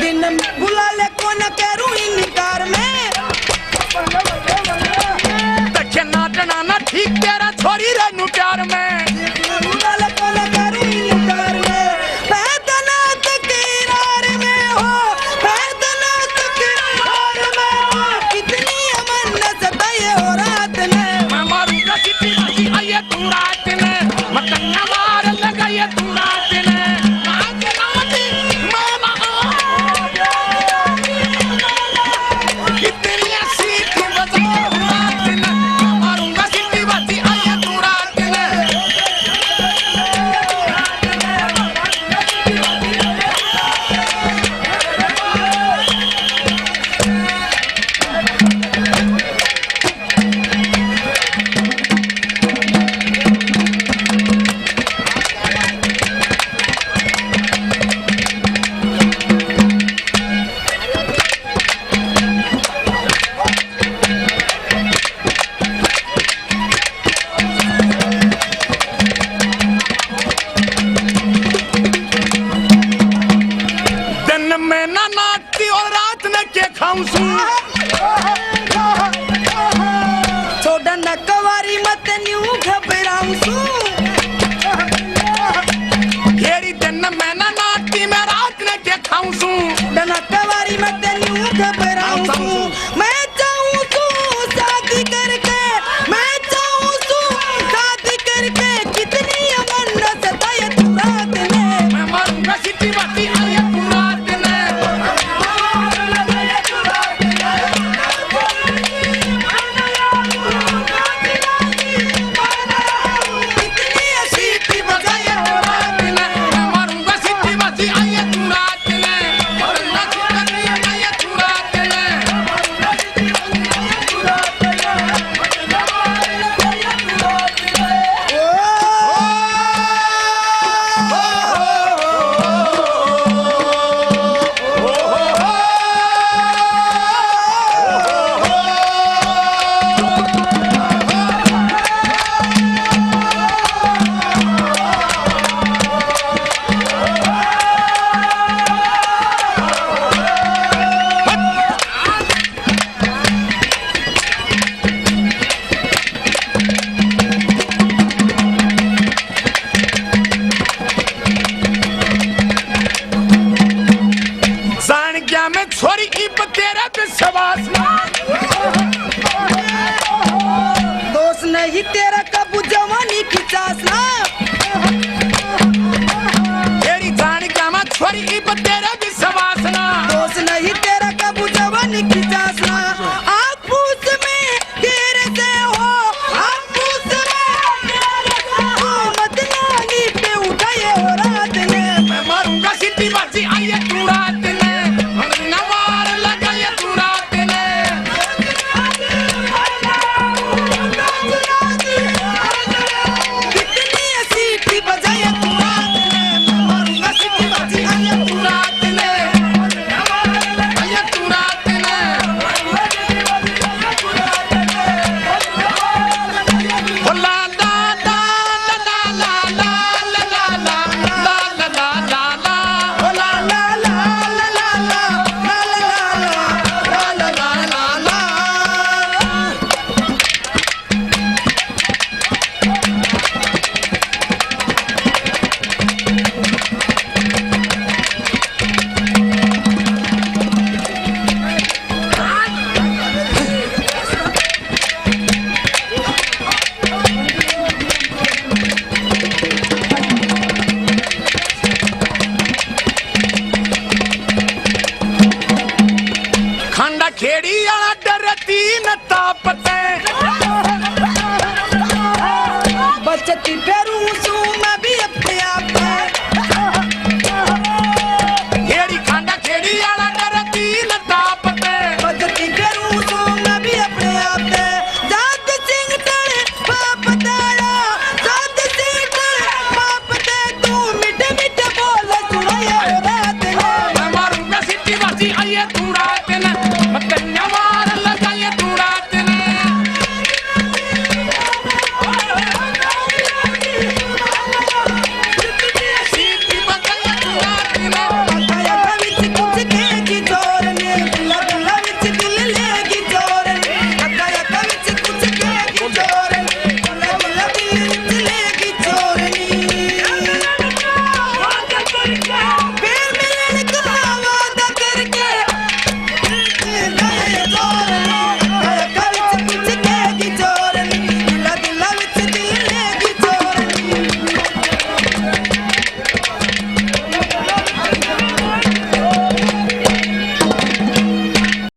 दिन बुला ले को न करूं इनकार में देखे नाटना ना ठीक तेरा छोरी रे नु प्यार में बुला ले को न करूं इनकार में पैदनात किरार में हो पैदनात किरार में हो कितनी अमन सताए हो रात में मैं मारूंगा कितनी बची आये तू रात में मकन्ना मार लगा ये तू रात में छोड़ा न कवारी मत न्यू घबराऊं सू घेरी दिन मैं ना नाटी में रात ने के खाऊं सू डना कवारी मत न्यू घबराऊं सू मैं चाहूं सू शादी करके मैं चाहूं सू शादी करके कितनी अमन सताए तू रात में मैं मारूंगा सिटी बाती आये तू रात में छोरी इब तेरा विश्वास दोस्त नहीं तेरा कबू जवानी की चास ना